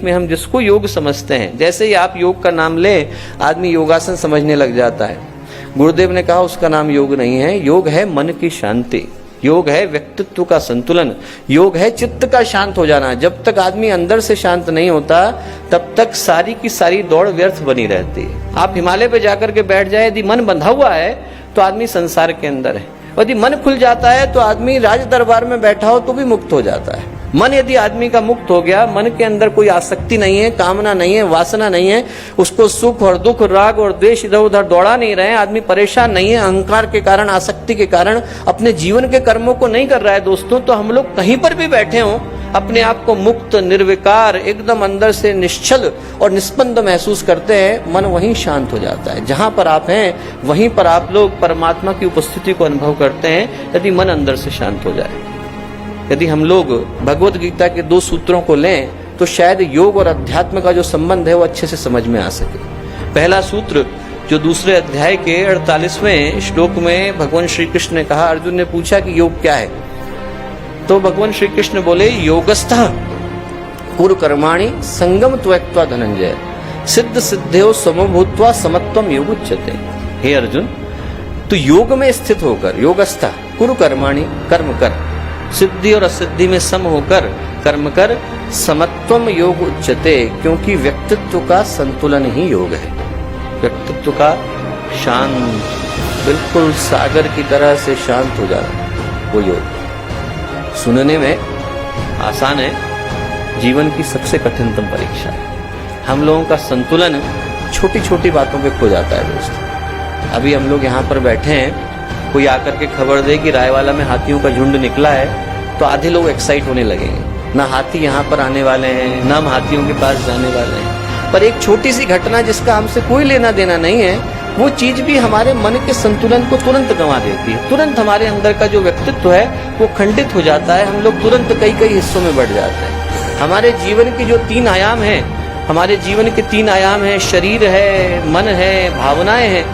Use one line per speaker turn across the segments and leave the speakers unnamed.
में हम जिसको योग समझते हैं, जैसे ही आप योग का नाम लें आदमी योगासन समझने लग जाता है। गुरुदेव ने कहा उसका नाम योग नहीं है, योग है मन की शांति, योग है व्यक्तित्व का संतुलन, योग है चित्त का शांत हो जाना। जब तक आदमी अंदर से शांत नहीं होता तब तक सारी की सारी दौड़ व्यर्थ बनी रहती है। आप हिमालय पे जाकर के बैठ जाए, यदि मन बंधा हुआ है तो आदमी संसार के अंदर है, यदि मन खुल जाता है तो आदमी राज दरबार में बैठा हो तो भी मुक्त हो जाता है। मन यदि आदमी का मुक्त हो गया, मन के अंदर कोई आसक्ति नहीं है, कामना नहीं है, वासना नहीं है, उसको सुख और दुख, राग और द्वेष इधर उधर दौड़ा नहीं रहे, आदमी परेशान नहीं है, अहंकार के कारण, आसक्ति के कारण अपने जीवन के कर्मों को नहीं कर रहा है दोस्तों, तो हम लोग कहीं पर भी बैठे हों अपने आप को मुक्त, निर्विकार, एकदम अंदर से निश्चल और निस्पंद महसूस करते हैं, मन वहीं शांत हो जाता है। जहां पर आप हैं वहीं पर आप लोग परमात्मा की उपस्थिति को अनुभव करते हैं, यदि मन अंदर से शांत हो जाए। यदि हम लोग भगवत गीता के 2 सूत्रों को लें तो शायद योग और अध्यात्म का जो संबंध है वो अच्छे से समझ में आ सके। पहला सूत्र जो दूसरे अध्याय के 48वें श्लोक में भगवान श्री कृष्ण ने कहा, अर्जुन ने पूछा कि योग क्या है, तो भगवान श्री कृष्ण बोले योगस्थः कुरु कर्माणि संगम त्वक्त्वा धनंजय सिद्ध सिद्धयो समभूत्वा समत्वम योग उच्यते। हे अर्जुन, तो योग में स्थित होकर, योगस्थः कुरु कर्माणि, कर्म कर, सिद्धि और असिद्धि में सम होकर कर्म कर, समत्वम योग उच्यते, क्योंकि व्यक्तित्व का संतुलन ही योग है। व्यक्तित्व का शांत, बिल्कुल सागर की तरह से शांत हो जाना वो योग। सुनने में आसान है, जीवन की सबसे कठिनतम परीक्षा है। हम लोगों का संतुलन छोटी छोटी बातों पे खो जाता है दोस्तों। अभी हम लोग यहाँ पर बैठे हैं, कोई आकर के खबर दे कि रायवाला में हाथियों का झुंड निकला है तो आधे लोग एक्साइट होने लगेंगे। ना हाथी यहाँ पर आने वाले हैं, ना हम हाथियों के पास जाने वाले हैं, पर एक छोटी सी घटना जिसका हमसे कोई लेना देना नहीं है, वो चीज भी हमारे मन के संतुलन को तुरंत गंवा देती है। तुरंत हमारे अंदर का जो व्यक्तित्व है वो खंडित हो जाता है, हम लोग तुरंत कई कई हिस्सों में बढ़ जाते हैं। हमारे जीवन के जो 3 आयाम हैं, हमारे जीवन के 3 आयाम हैं, शरीर है, मन है, भावनाएं हैं,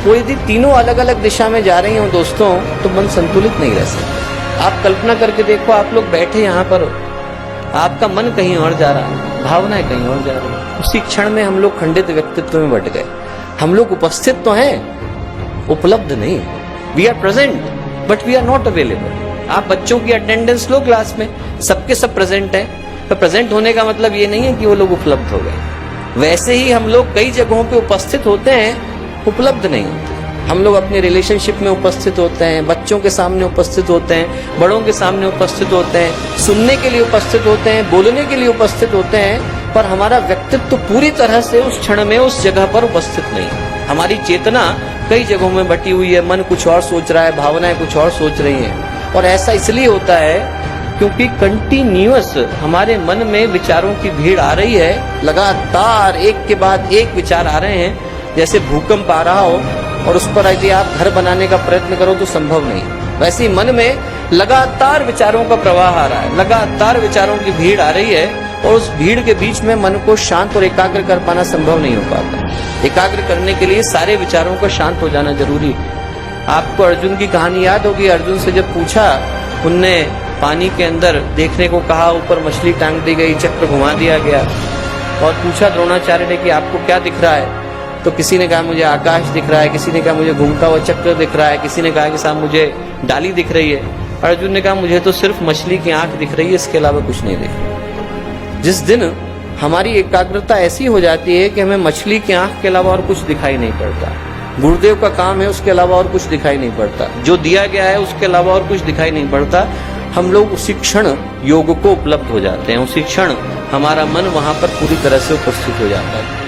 वो यदि तीनों अलग अलग दिशा में जा रही हो दोस्तों तो मन संतुलित नहीं रह सकता। आप कल्पना करके देखो, आप लोग बैठे यहाँ पर, आपका मन कहीं और जा रहा है, भावनाएं कहीं और जा रही है, उसी क्षण में हम लोग खंडित व्यक्तित्व में बट गए। हम लोग उपस्थित तो हैं, उपलब्ध नहीं। We are present but we are not available. आप बच्चों की अटेंडेंस लो क्लास में, सबके सब प्रेजेंट है, तो प्रेजेंट होने का मतलब ये नहीं है कि वो लोग उपलब्ध हो गए। वैसे ही हम लोग कई जगहों पे उपस्थित होते हैं, उपलब्ध नहीं होते। हम लोग अपने रिलेशनशिप में उपस्थित होते हैं, बच्चों के सामने उपस्थित होते हैं, बड़ों के सामने उपस्थित होते हैं, सुनने के लिए उपस्थित होते हैं, बोलने के लिए उपस्थित होते हैं, पर हमारा व्यक्तित्व पूरी तरह से उस क्षण में उस जगह पर उपस्थित नहीं है। हमारी चेतना कई जगहों में बटी हुई है, मन कुछ और सोच रहा है, भावनाएं कुछ और सोच रही हैं, और ऐसा इसलिए होता है क्योंकि कंटिन्यूअस हमारे मन में विचारों की भीड़ आ रही है, लगातार एक के बाद एक विचार आ रहे हैं, जैसे भूकंप आ रहा हो और उस पर यदि आप घर बनाने का प्रयत्न करो तो संभव नहीं। वैसे ही मन में लगातार विचारों का प्रवाह आ रहा है, लगातार विचारों की भीड़ आ रही है, और उस भीड़ के बीच में मन को शांत और एकाग्र कर पाना संभव नहीं हो पाता। एकाग्र करने के लिए सारे विचारों का शांत हो जाना जरूरी। आपको अर्जुन की कहानी याद होगी, अर्जुन से जब पूछा, उनने पानी के अंदर देखने को कहा, ऊपर मछली टांग दी गई, चक्र घुमा दिया गया, और पूछा द्रोणाचार्य ने कि आपको क्या दिख रहा है, तो किसी ने कहा मुझे आकाश दिख रहा है, किसी ने कहा मुझे घूमता हुआ चक्र दिख रहा है, किसी ने कहा कि साहब मुझे डाली दिख रही है। अर्जुन ने कहा मुझे तो सिर्फ मछली की आंख दिख रही है, इसके अलावा कुछ नहीं दिख रहा। जिस दिन हमारी एकाग्रता ऐसी हो जाती है कि हमें मछली की आंख के अलावा और कुछ दिखाई नहीं पड़ता, गुरुदेव का काम है उसके अलावा और कुछ दिखाई नहीं पड़ता, जो दिया गया है उसके अलावा और कुछ दिखाई नहीं पड़ता, हम लोग उसी क्षण योग को उपलब्ध हो जाते हैं, उसी क्षण हमारा मन वहां पर पूरी तरह से उपस्थित हो जाता है।